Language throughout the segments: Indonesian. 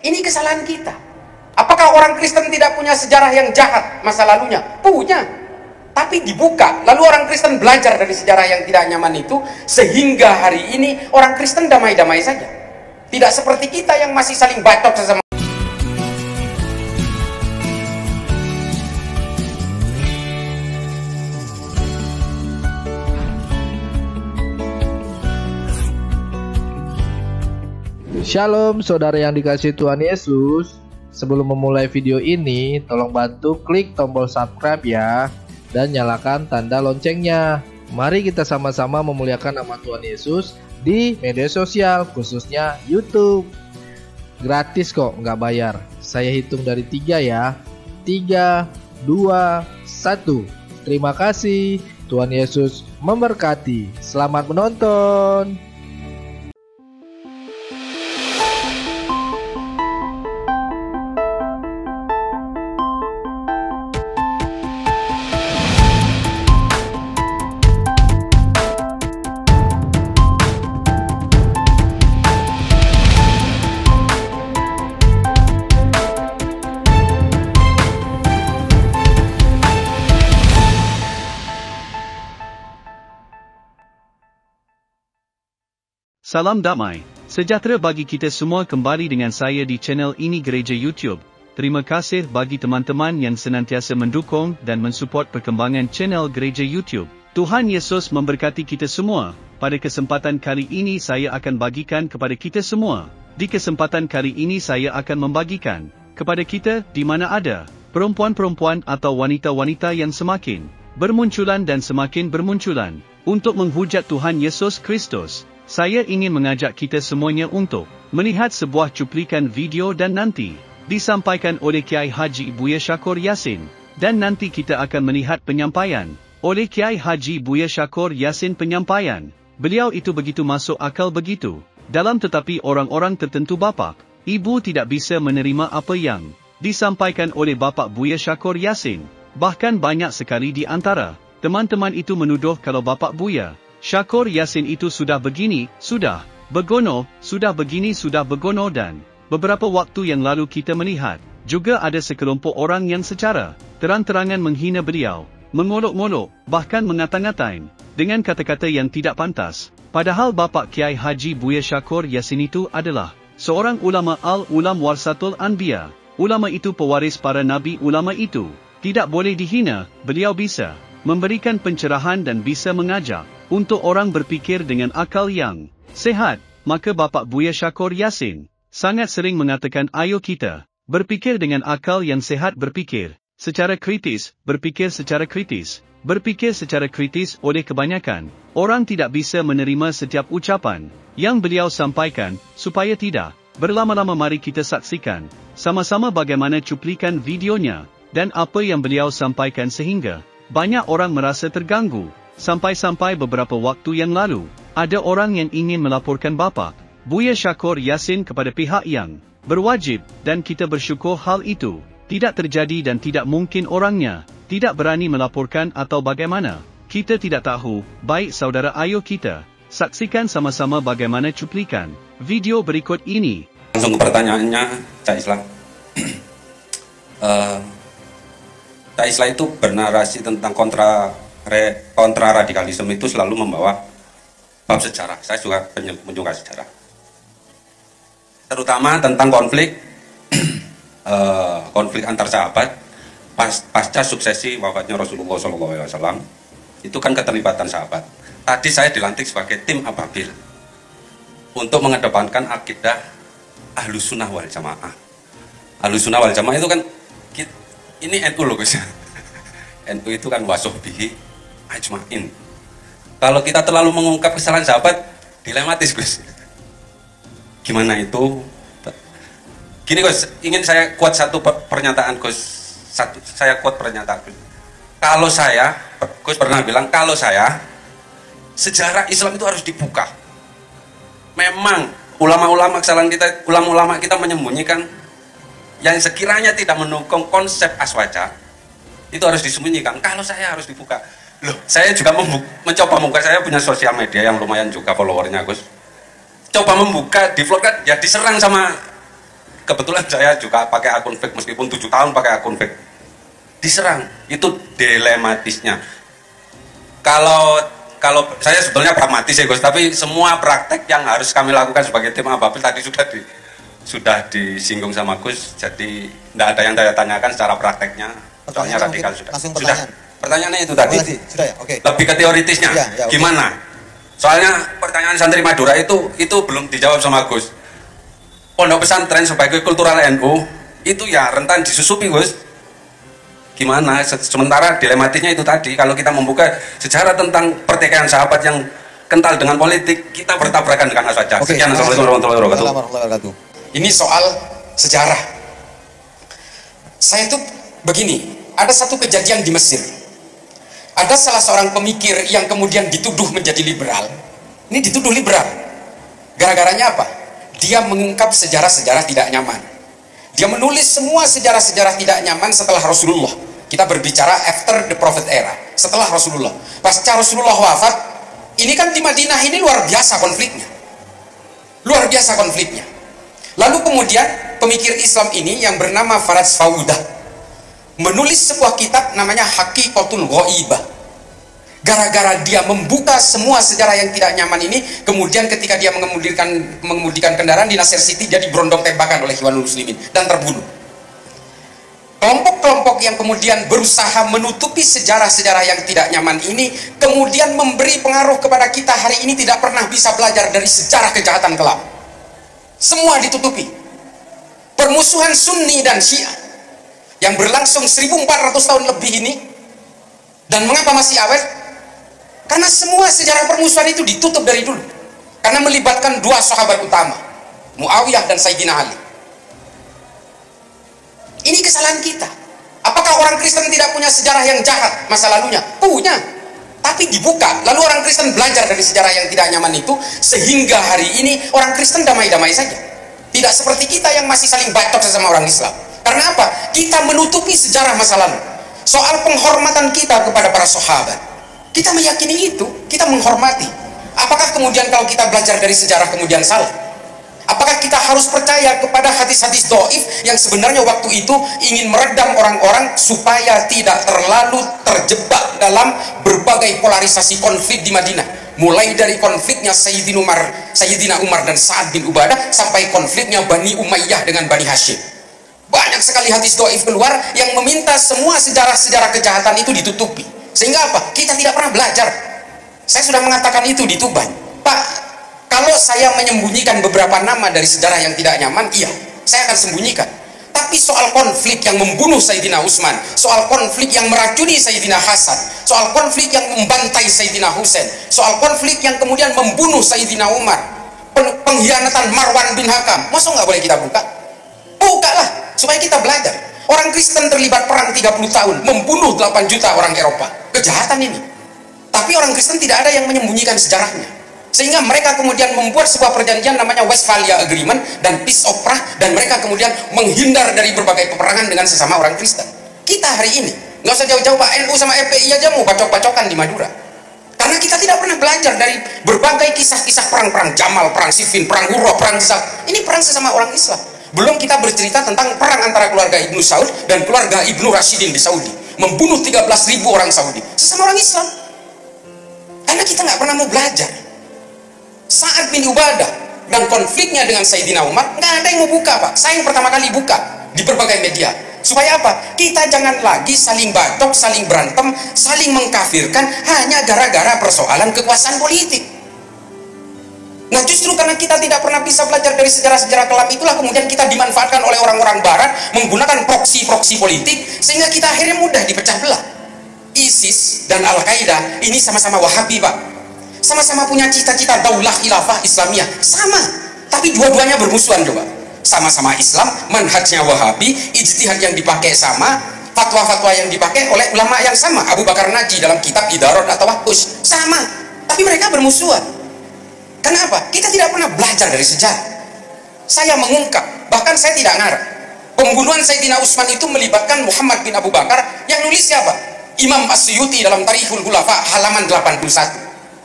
Ini kesalahan kita. Apakah orang Kristen tidak punya sejarah yang jahat masa lalunya? Punya. Tapi dibuka, lalu orang Kristen belajar dari sejarah yang tidak nyaman itu, sehingga hari ini orang Kristen damai-damai saja. Tidak seperti kita yang masih saling bacok sesama. Shalom saudara yang dikasihi Tuhan Yesus. Sebelum memulai video ini, tolong bantu klik tombol subscribe ya, dan nyalakan tanda loncengnya. Mari kita sama-sama memuliakan nama Tuhan Yesus di media sosial, khususnya YouTube. Gratis kok, nggak bayar. Saya hitung dari 3 ya. 3, 2, 1. Terima kasih. Tuhan Yesus memberkati. Selamat menonton. Salam damai, sejahtera bagi kita semua kembali dengan saya di channel ini Gereja YouTube. Terima kasih bagi teman-teman yang senantiasa mendukung dan mensupport perkembangan channel Gereja YouTube. Tuhan Yesus memberkati kita semua. Pada kesempatan kali ini saya akan bagikan kepada kita semua. Di kesempatan kali ini saya akan membagikan kepada kita di mana ada perempuan-perempuan atau wanita-wanita yang semakin bermunculan dan semakin bermunculan untuk menghujat Tuhan Yesus Kristus. Saya ingin mengajak kita semuanya untuk melihat sebuah cuplikan video dan nanti disampaikan oleh Kiai Haji Buya Syakur Yassin, dan nanti kita akan melihat penyampaian oleh Kiai Haji Buya Syakur Yassin. Penyampaian beliau itu begitu masuk akal begitu dalam, tetapi orang-orang tertentu bapak, ibu tidak bisa menerima apa yang disampaikan oleh Bapak Buya Syakur Yassin. Bahkan banyak sekali di antara teman-teman itu menuduh kalau Bapak Buya Syakur Yassin itu sudah begini, sudah begono, sudah begini, sudah begono, dan beberapa waktu yang lalu kita melihat juga ada sekelompok orang yang secara terang-terangan menghina beliau, mengolok-ngolok, bahkan mengata-ngatain dengan kata-kata yang tidak pantas. Padahal Bapak Kiai Haji Buya Syakur Yassin itu adalah seorang ulama al-ulam warasatul anbiya. Ulama itu pewaris para nabi. Ulama itu tidak boleh dihina. Beliau bisa memberikan pencerahan dan bisa mengajak untuk orang berpikir dengan akal yang sehat. Maka Bapak Buya Syakur Yassin sangat sering mengatakan, ayo kita berpikir dengan akal yang sehat, berpikir secara kritis, berpikir secara kritis. Berpikir secara kritis. Oleh kebanyakan orang tidak bisa menerima setiap ucapan yang beliau sampaikan. Supaya tidak berlama-lama, mari kita saksikan sama-sama bagaimana cuplikan videonya dan apa yang beliau sampaikan, sehingga banyak orang merasa terganggu. Sampai-sampai beberapa waktu yang lalu, ada orang yang ingin melaporkan Bapak Buya Syakur Yassin kepada pihak yang berwajib, dan kita bersyukur hal itu tidak terjadi dan tidak mungkin orangnya tidak berani melaporkan atau bagaimana. Kita tidak tahu. Baik saudara, ayo kita saksikan sama-sama bagaimana cuplikan video berikut ini. Langsung ke pertanyaannya, Cak Islam. Cak Islam itu bernarasi tentang kontra radikalisme, itu selalu membawa bab sejarah. Saya juga menyuka sejarah, terutama tentang konflik konflik antar sahabat pasca suksesi wafatnya Rasulullah SAW. Itu kan keterlibatan sahabat. Tadi saya dilantik sebagai tim Ababil untuk mengedepankan akidah Ahlus Sunnah wal Jamaah. Ahlus Sunnah wal Jamaah itu kan ini NU loh guys. NU itu kan wasuhbihi ajmain. Kalau kita terlalu mengungkap kesalahan sahabat, dilematis Gus. Gimana itu? Gini Gus, ingin saya quote satu pernyataan Gus. Saya quote pernyataan Gus. Kalau saya, Gus pernah bilang, kalau saya, sejarah Islam itu harus dibuka. Memang ulama-ulama kesalahan kita, ulama-ulama kita menyembunyikan yang sekiranya tidak mendukung konsep aswaja, itu harus disembunyikan. Kalau saya harus dibuka. Loh, saya juga mencoba membuka. Saya punya sosial media yang lumayan juga followernya Gus. Coba membuka di vlog kan ya diserang sama kebetulan saya juga pakai akun fake, meskipun 7 tahun pakai akun fake. Diserang, itu dilematisnya. Kalau saya sebetulnya pragmatis ya Gus, tapi semua praktek yang harus kami lakukan sebagai tim Ababil tadi sudah disinggung sama Gus, jadi tidak ada yang saya tanyakan secara prakteknya. Soalnya radikal sudah. Pertanyaannya itu tadi. Sudah ya, oke. Lebih ke teoritisnya. Ya, okay. Gimana? Soalnya pertanyaan santri Madura itu belum dijawab sama Gus. Pondok pesantren sebagai kultural NU itu ya rentan disusupi Gus. Gimana? Sementara dilematisnya itu tadi, kalau kita membuka sejarah tentang pertikaian sahabat yang kental dengan politik, kita bertabrakan dengan saja. Okay. Sekian, assalamualaikum warahmatullahi wabarakatuh. Ini soal sejarah. Saya tuh begini, ada satu kejadian di Mesir. Ada salah seorang pemikir yang kemudian dituduh menjadi liberal. Ini dituduh liberal. Gara-garanya apa? Dia mengungkap sejarah-sejarah tidak nyaman. Dia menulis semua sejarah-sejarah tidak nyaman setelah Rasulullah. Kita berbicara after the prophet era, setelah Rasulullah. Pasca Rasulullah wafat, ini kan di Madinah ini luar biasa konfliknya. Luar biasa konfliknya. Lalu kemudian pemikir Islam ini yang bernama Faraj Faudah menulis sebuah kitab namanya Haqiqatul Ghaibah. Gara-gara dia membuka semua sejarah yang tidak nyaman ini, kemudian ketika dia mengemudikan kendaraan di Nasir City, dia diberondong tembakan oleh Ikhwanul Muslimin dan terbunuh. Kelompok-kelompok yang kemudian berusaha menutupi sejarah-sejarah yang tidak nyaman ini, kemudian memberi pengaruh kepada kita hari ini tidak pernah bisa belajar dari sejarah kejahatan kelam. Semua ditutupi. Permusuhan Sunni dan Syiah yang berlangsung 1400 tahun lebih ini, dan mengapa masih awet? Karena semua sejarah permusuhan itu ditutup dari dulu, karena melibatkan dua sahabat utama, Muawiyah dan Sayyidina Ali. Ini kesalahan kita. Apakah orang Kristen tidak punya sejarah yang jahat masa lalunya? Punya, tapi dibuka. Lalu orang Kristen belajar dari sejarah yang tidak nyaman itu, sehingga hari ini orang Kristen damai-damai saja. Tidak seperti kita yang masih saling bacok sesama orang Islam. Karena apa? Kita menutupi sejarah masa lalu. Soal penghormatan kita kepada para sahabat, kita meyakini itu, kita menghormati. Apakah kemudian kalau kita belajar dari sejarah kemudian salah? Apakah kita harus percaya kepada hadis-hadis dhaif yang sebenarnya waktu itu ingin meredam orang-orang supaya tidak terlalu terjebak dalam berbagai polarisasi konflik di Madinah? Mulai dari konfliknya Sayyidina Umar dan Sa'ad bin Ubadah sampai konfliknya Bani Umayyah dengan Bani Hashim. Banyak sekali hadis dhaif keluar yang meminta semua sejarah-sejarah kejahatan itu ditutupi. Sehingga apa? Kita tidak pernah belajar. Saya sudah mengatakan itu di Tuban. Pak, kalau saya menyembunyikan beberapa nama dari sejarah yang tidak nyaman, iya, saya akan sembunyikan. Tapi soal konflik yang membunuh Sayyidina Utsman, soal konflik yang meracuni Sayyidina Hasan, soal konflik yang membantai Sayyidina Husain, soal konflik yang kemudian membunuh Sayyidina Umar, pengkhianatan Marwan bin Hakam, masa nggak boleh kita buka? Bukalah, supaya kita belajar. Orang Kristen terlibat perang 30 tahun, membunuh 8 juta orang Eropa. Kejahatan ini. Tapi orang Kristen tidak ada yang menyembunyikan sejarahnya. Sehingga mereka kemudian membuat sebuah perjanjian namanya Westphalia Agreement dan Peace of Prague, dan mereka kemudian menghindar dari berbagai peperangan dengan sesama orang Kristen. Kita hari ini, nggak usah jauh-jauh Pak, NU sama FPI aja mau bacok-bacokan di Madura. Karena kita tidak pernah belajar dari berbagai kisah-kisah perang-perang Jamal, perang Siffin, perang Hurrah, perang Hisab. Ini perang sesama orang Islam. Belum kita bercerita tentang perang antara keluarga Ibnu Saud dan keluarga Ibnu Rashidin di Saudi, membunuh 13.000 orang Saudi, sesama orang Islam. Karena kita nggak pernah mau belajar. Sa'ad bin Ubadah dan konfliknya dengan Sayyidina Umar, nggak ada yang mau buka Pak. Saya yang pertama kali buka di berbagai media. Supaya apa? Kita jangan lagi saling bacok, saling berantem, saling mengkafirkan hanya gara-gara persoalan kekuasaan politik. Nah, justru karena kita tidak pernah bisa belajar dari sejarah-sejarah kelam itulah kemudian kita dimanfaatkan oleh orang-orang barat menggunakan proksi-proksi politik, sehingga kita akhirnya mudah dipecah belah. ISIS dan Al-Qaeda ini sama-sama Wahabi Pak, sama-sama punya cita-cita daulah khilafah Islamiyah, sama, tapi dua-duanya bermusuhan coba. Sama-sama Islam, manhajnya Wahabi, ijtihad yang dipakai sama, fatwa-fatwa yang dipakai oleh ulama yang sama, Abu Bakar Naji dalam kitab Idarat atau Wahkush, sama, tapi mereka bermusuhan. Kenapa? Kita tidak pernah belajar dari sejarah. Saya mengungkap, bahkan saya tidak ngarang. Pembunuhan Sayyidina Utsman itu melibatkan Muhammad bin Abu Bakar, yang nulis siapa? Imam As-Suyuti dalam Tarikhul Khulafa halaman 81.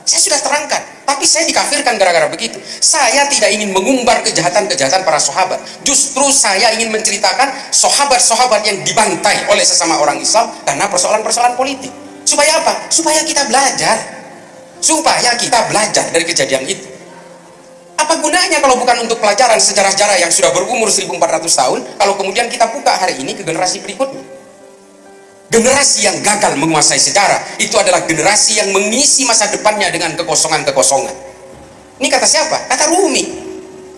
Saya sudah terangkan, tapi saya dikafirkan gara-gara begitu. Saya tidak ingin mengumbar kejahatan-kejahatan para sahabat. Justru saya ingin menceritakan sahabat-sahabat yang dibantai oleh sesama orang Islam karena persoalan-persoalan politik. Supaya apa? Supaya kita belajar. Supaya kita belajar dari kejadian itu. Apa gunanya kalau bukan untuk pelajaran sejarah-sejarah yang sudah berumur 1400 tahun, kalau kemudian kita buka hari ini ke generasi berikutnya? Generasi yang gagal menguasai sejarah itu adalah generasi yang mengisi masa depannya dengan kekosongan-kekosongan. Ini kata siapa? Kata Rumi.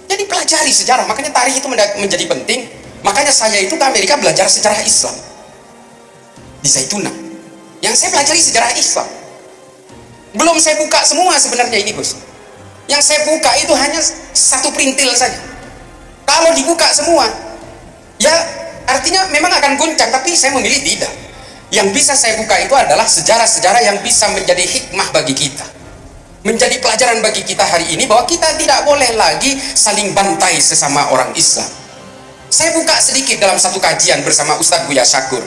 Jadi pelajari sejarah, makanya tarikh itu menjadi penting. Makanya saya itu ke Amerika belajar sejarah Islam di Zaytuna. Yang saya pelajari sejarah Islam. Belum saya buka semua sebenarnya ini, Gus. Yang saya buka itu hanya satu perintil saja. Kalau dibuka semua, ya artinya memang akan goncang, tapi saya memilih tidak. Yang bisa saya buka itu adalah sejarah-sejarah yang bisa menjadi hikmah bagi kita, menjadi pelajaran bagi kita hari ini, bahwa kita tidak boleh lagi saling bantai sesama orang Islam. Saya buka sedikit dalam satu kajian bersama Ustadz Buya Syakur,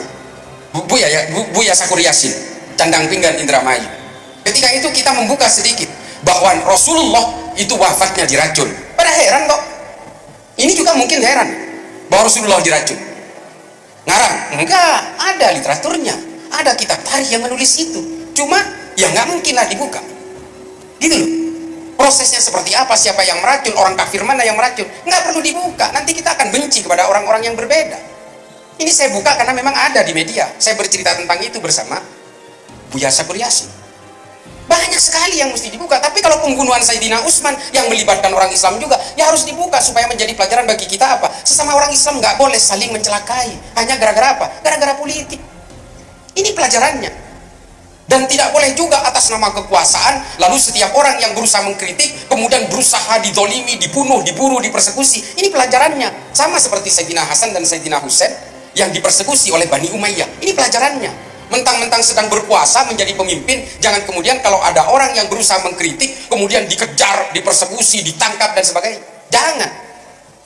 Buya Syakur Yasin, Candang Pinggan Indramayu. Ketika itu kita membuka sedikit bahwa Rasulullah itu wafatnya diracun. Pada heran kok. Ini juga mungkin heran bahwa Rasulullah diracun. Ngarang? Enggak, ada literaturnya, ada kitab tarikh yang menulis itu. Cuma ya nggak mungkin lah dibuka. Gitu loh. Prosesnya seperti apa, siapa yang meracun, orang kafir mana yang meracun, nggak perlu dibuka. Nanti kita akan benci kepada orang-orang yang berbeda. Ini saya buka karena memang ada di media. Saya bercerita tentang itu bersama Buya Syakur Yasin. Banyak sekali yang mesti dibuka. Tapi kalau pembunuhan Sayyidina Utsman yang melibatkan orang Islam juga, ya harus dibuka supaya menjadi pelajaran bagi kita apa? Sesama orang Islam nggak boleh saling mencelakai. Hanya gara-gara apa? Gara-gara politik. Ini pelajarannya. Dan tidak boleh juga atas nama kekuasaan, lalu setiap orang yang berusaha mengkritik, kemudian berusaha didolimi, dibunuh, diburu, dipersekusi. Ini pelajarannya. Sama seperti Sayyidina Hasan dan Sayyidina Husain yang dipersekusi oleh Bani Umayyah. Ini pelajarannya. Mentang-mentang sedang berkuasa menjadi pemimpin, jangan kemudian kalau ada orang yang berusaha mengkritik kemudian dikejar, dipersekusi, ditangkap dan sebagainya. Jangan.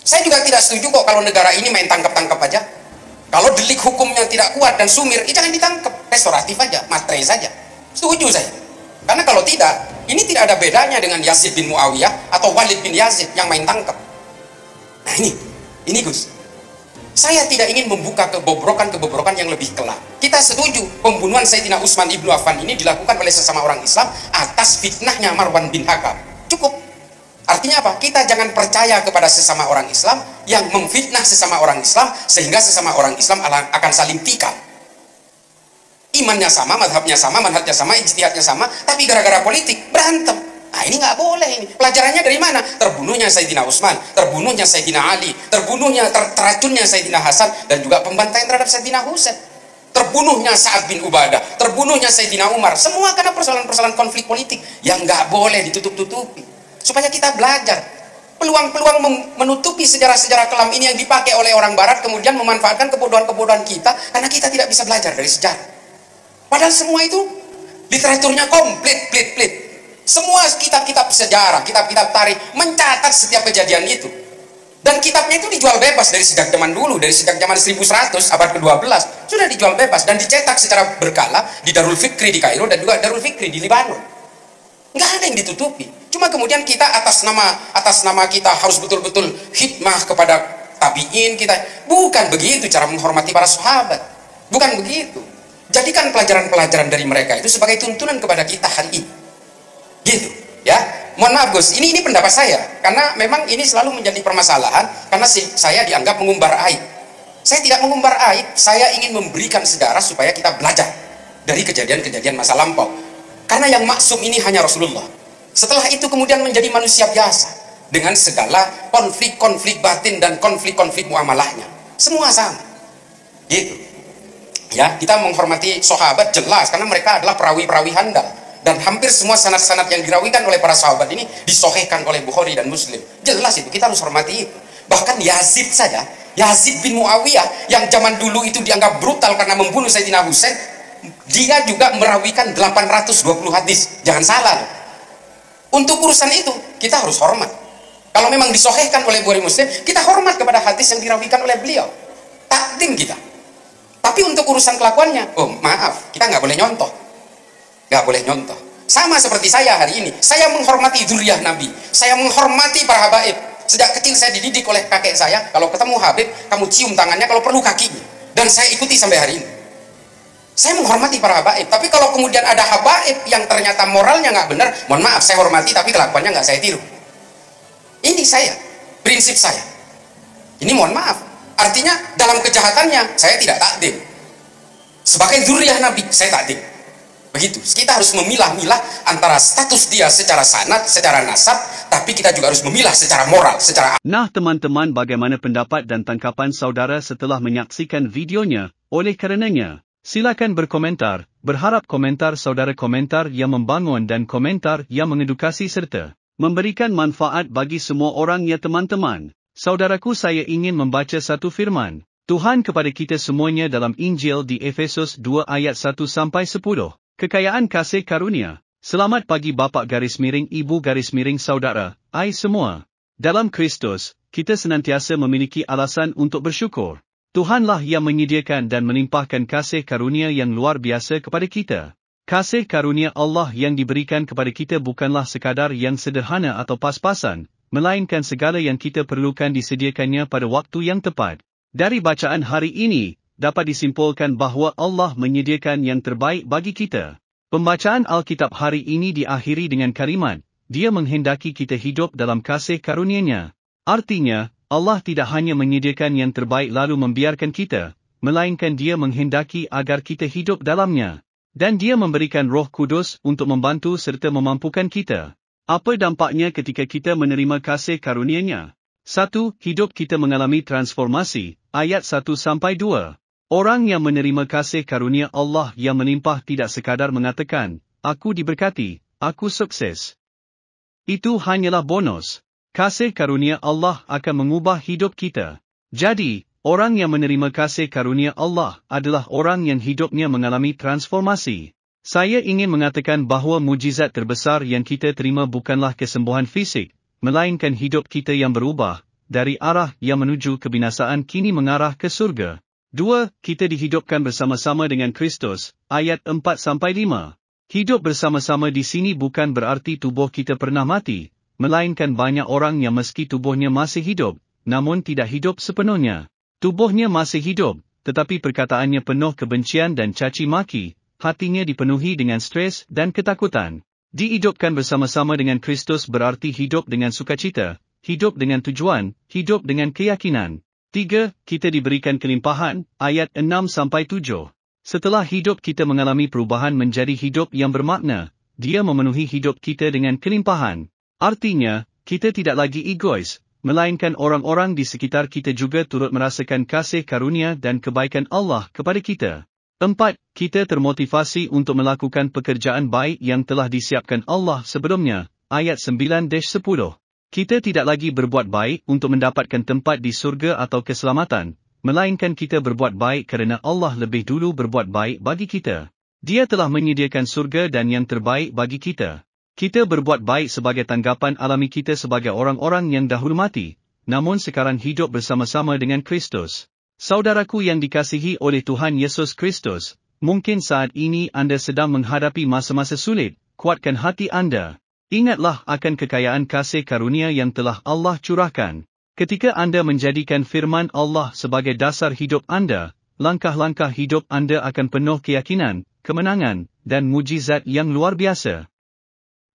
Saya juga tidak setuju kok kalau negara ini main tangkap-tangkap aja. Kalau delik hukumnya tidak kuat dan sumir, jangan ditangkap, restoratif aja, matre saja. Setuju saya. Karena kalau tidak, ini tidak ada bedanya dengan Yazid bin Muawiyah atau Walid bin Yazid yang main tangkap. Nah ini Gus. Saya tidak ingin membuka kebobrokan yang lebih kelam. Kita setuju pembunuhan Sayyidina Utsman ibnu Affan ini dilakukan oleh sesama orang Islam atas fitnahnya Marwan bin Hakam. Cukup. Artinya apa? Kita jangan percaya kepada sesama orang Islam yang memfitnah sesama orang Islam sehingga sesama orang Islam akan saling tikam. Imannya sama, madhabnya sama, manhajnya sama, ijtihadnya sama, tapi gara-gara politik berantem. Nah ini nggak boleh ini. Pelajarannya dari mana? Terbunuhnya Sayyidina Utsman, terbunuhnya Sayyidina Ali, terbunuhnya, teracunnya Sayyidina Hasan, dan juga pembantaian terhadap Sayyidina Husain. Terbunuhnya Sa'ad bin Ubadah, terbunuhnya Sayyidina Umar. Semua karena persoalan-persoalan konflik politik yang nggak boleh ditutup-tutupi. Supaya kita belajar. Peluang-peluang menutupi sejarah-sejarah kelam ini yang dipakai oleh orang Barat, kemudian memanfaatkan kebodohan-kebodohan kita, karena kita tidak bisa belajar dari sejarah. Padahal semua itu literaturnya komplit, plit. Semua kitab-kitab sejarah, kitab-kitab tarikh mencatat setiap kejadian itu. Dan kitabnya itu dijual bebas dari sejak zaman dulu, dari sejak zaman 1100 abad ke-12 sudah dijual bebas dan dicetak secara berkala di Darul Fikri di Kairo dan juga Darul Fikri di Libanon. Nggak ada yang ditutupi. Cuma kemudian kita atas nama kita harus betul-betul khidmah kepada tabi'in kita. Bukan begitu cara menghormati para sahabat. Bukan begitu. Jadikan pelajaran-pelajaran dari mereka itu sebagai tuntunan kepada kita hari ini. Gitu ya. Mohon maaf Gus, ini pendapat saya karena memang ini selalu menjadi permasalahan karena saya dianggap mengumbar aib. Saya tidak mengumbar aib, saya ingin memberikan sejarah supaya kita belajar dari kejadian-kejadian masa lampau. Karena yang maksum ini hanya Rasulullah. Setelah itu kemudian menjadi manusia biasa dengan segala konflik-konflik batin dan konflik-konflik muamalahnya. Semua sama. Gitu. Ya, kita menghormati sahabat jelas karena mereka adalah perawi-perawi handal. Dan hampir semua sanad-sanad yang dirawikan oleh para sahabat ini disohhikan oleh Bukhari dan Muslim. Jelas itu, kita harus hormati itu. Bahkan Yazid saja, Yazid bin Muawiyah yang zaman dulu itu dianggap brutal karena membunuh Sayyidina Husain, dia juga merawikan 820 hadis. Jangan salah. Untuk urusan itu kita harus hormat. Kalau memang disohhikan oleh Bukhari Muslim, kita hormat kepada hadis yang dirawikan oleh beliau. Takdim kita. Tapi untuk urusan kelakuannya, oh maaf, kita nggak boleh nyontoh. Nggak boleh nyontoh. Sama seperti saya hari ini. Saya menghormati dzurriyyah Nabi. Saya menghormati para habaib. Sejak kecil saya dididik oleh kakek saya, kalau ketemu habib, kamu cium tangannya, kalau perlu kakinya. Dan saya ikuti sampai hari ini. Saya menghormati para habaib. Tapi kalau kemudian ada habaib yang ternyata moralnya nggak benar, mohon maaf, saya hormati tapi kelakuannya nggak saya tiru. Ini saya, prinsip saya. Ini mohon maaf. Artinya dalam kejahatannya saya tidak takdim. Sebagai dzurriyyah Nabi, saya takdim. Begitu. Kita harus memilah-milah antara status dia secara sanad, secara nasab, tapi kita juga harus memilah secara moral, secara... Nah teman-teman, bagaimana pendapat dan tangkapan saudara setelah menyaksikan videonya? Oleh karenanya, silakan berkomentar. Berharap komentar saudara komentar yang membangun dan komentar yang mengedukasi serta memberikan manfaat bagi semua orang ya teman-teman. Saudaraku, saya ingin membaca satu firman Tuhan kepada kita semuanya dalam Injil di Efesus 2 ayat 1-10. Kekayaan kasih karunia. Selamat pagi Bapak _Ibu _saudara, ai semua. Dalam Kristus, kita senantiasa memiliki alasan untuk bersyukur. Tuhanlah yang menyediakan dan menimpahkan kasih karunia yang luar biasa kepada kita. Kasih karunia Allah yang diberikan kepada kita bukanlah sekadar yang sederhana atau pas-pasan, melainkan segala yang kita perlukan disediakannya pada waktu yang tepat. Dari bacaan hari ini, dapat disimpulkan bahawa Allah menyediakan yang terbaik bagi kita. Pembacaan Alkitab hari ini diakhiri dengan kalimat, Dia menghendaki kita hidup dalam kasih karunia-Nya. Artinya, Allah tidak hanya menyediakan yang terbaik lalu membiarkan kita, melainkan Dia menghendaki agar kita hidup dalamnya. Dan Dia memberikan Roh Kudus untuk membantu serta memampukan kita. Apa dampaknya ketika kita menerima kasih karunia-Nya? 1. Hidup kita mengalami transformasi, ayat 1-2. Orang yang menerima kasih karunia Allah yang melimpah tidak sekadar mengatakan, aku diberkati, aku sukses. Itu hanyalah bonus. Kasih karunia Allah akan mengubah hidup kita. Jadi, orang yang menerima kasih karunia Allah adalah orang yang hidupnya mengalami transformasi. Saya ingin mengatakan bahawa mujizat terbesar yang kita terima bukanlah kesembuhan fisik, melainkan hidup kita yang berubah, dari arah yang menuju kebinasaan kini mengarah ke surga. 2. Kita dihidupkan bersama-sama dengan Kristus, ayat 4-5. Hidup bersama-sama di sini bukan berarti tubuh kita pernah mati, melainkan banyak orang yang meski tubuhnya masih hidup, namun tidak hidup sepenuhnya. Tubuhnya masih hidup, tetapi perkataannya penuh kebencian dan caci maki, hatinya dipenuhi dengan stres dan ketakutan. Dihidupkan bersama-sama dengan Kristus berarti hidup dengan sukacita, hidup dengan tujuan, hidup dengan keyakinan. 3. Kita diberikan kelimpahan, ayat 6-7. Setelah hidup kita mengalami perubahan menjadi hidup yang bermakna, Dia memenuhi hidup kita dengan kelimpahan. Artinya, kita tidak lagi egois, melainkan orang-orang di sekitar kita juga turut merasakan kasih karunia dan kebaikan Allah kepada kita. 4. Kita termotivasi untuk melakukan pekerjaan baik yang telah disiapkan Allah sebelumnya, ayat 9-10. Kita tidak lagi berbuat baik untuk mendapatkan tempat di surga atau keselamatan, melainkan kita berbuat baik kerana Allah lebih dulu berbuat baik bagi kita. Dia telah menyediakan surga dan yang terbaik bagi kita. Kita berbuat baik sebagai tanggapan alami kita sebagai orang-orang yang dahulu mati, namun sekarang hidup bersama-sama dengan Kristus. Saudaraku yang dikasihi oleh Tuhan Yesus Kristus, mungkin saat ini Anda sedang menghadapi masa-masa sulit, kuatkan hati Anda. Ingatlah akan kekayaan kasih karunia yang telah Allah curahkan. Ketika Anda menjadikan firman Allah sebagai dasar hidup Anda, langkah-langkah hidup Anda akan penuh keyakinan, kemenangan, dan mujizat yang luar biasa.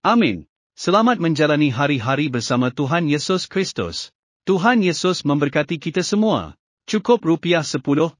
Amin. Selamat menjalani hari-hari bersama Tuhan Yesus Kristus. Tuhan Yesus memberkati kita semua. Cukup Rp10,000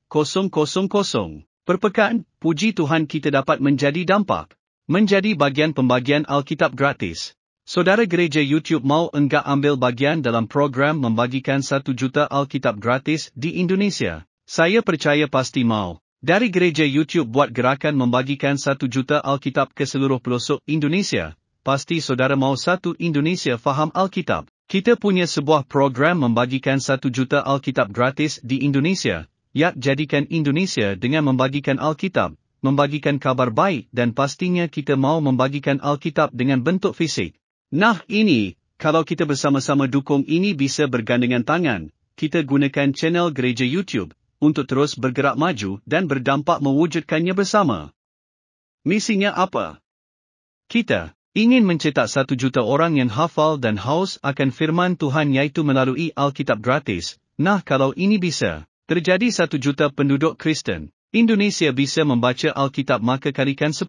per pekan, puji Tuhan kita dapat menjadi dampak. Menjadi bagian pembagian Alkitab gratis. Saudara gereja YouTube mau enggak ambil bagian dalam program membagikan 1 juta Alkitab gratis di Indonesia? Saya percaya pasti mau. Dari gereja YouTube buat gerakan membagikan 1 juta Alkitab ke seluruh pelosok Indonesia, pasti saudara mau satu Indonesia faham Alkitab. Kita punya sebuah program membagikan 1 juta Alkitab gratis di Indonesia, jadikan Indonesia dengan membagikan Alkitab, membagikan kabar baik dan pastinya kita mau membagikan Alkitab dengan bentuk fisik. Nah ini, kalau kita bersama-sama dukung ini bisa bergandengan tangan, kita gunakan channel gereja YouTube, untuk terus bergerak maju dan berdampak mewujudkannya bersama. Misinya apa? Kita ingin mencetak 1 juta orang yang hafal dan haus akan firman Tuhan yaitu melalui Alkitab gratis. Nah, kalau ini bisa terjadi 1 juta penduduk Kristen Indonesia bisa membaca Alkitab, maka kalikan 10.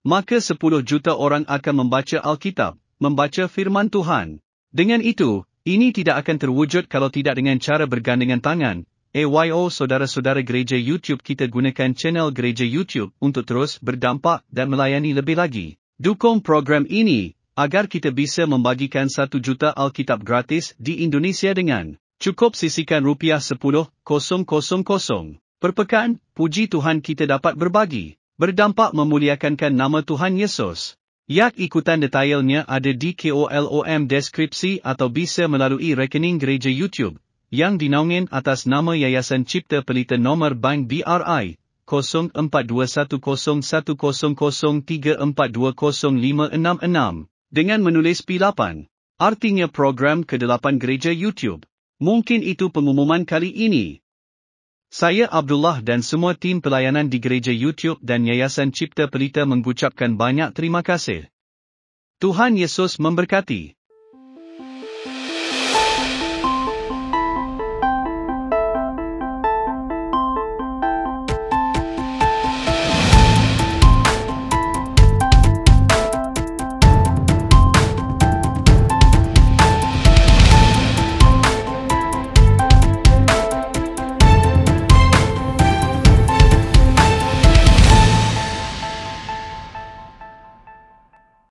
Maka 10 juta orang akan membaca Alkitab, membaca firman Tuhan. Dengan itu, ini tidak akan terwujud kalau tidak dengan cara bergandengan tangan. Saudara-saudara gereja YouTube, kita gunakan channel gereja YouTube untuk terus berdampak dan melayani lebih lagi. Dukung program ini, agar kita bisa membagikan 1 juta Alkitab gratis di Indonesia dengan cukup sisihkan Rp10,000 per pekan. Puji Tuhan kita dapat berbagi, berdampak memuliakan nama Tuhan Yesus. Yak ikutan detailnya ada di kolom deskripsi atau bisa melalui rekening gereja YouTube yang dinaungin atas nama Yayasan Cipta Pelita nomor bank BRI 04210034205666 dengan menulis P8, artinya program ke-8 gereja YouTube. Mungkin itu pengumuman kali ini. Saya Abdullah dan semua tim pelayanan di gereja YouTube dan Yayasan Cipta Pelita mengucapkan banyak terima kasih. Tuhan Yesus memberkati.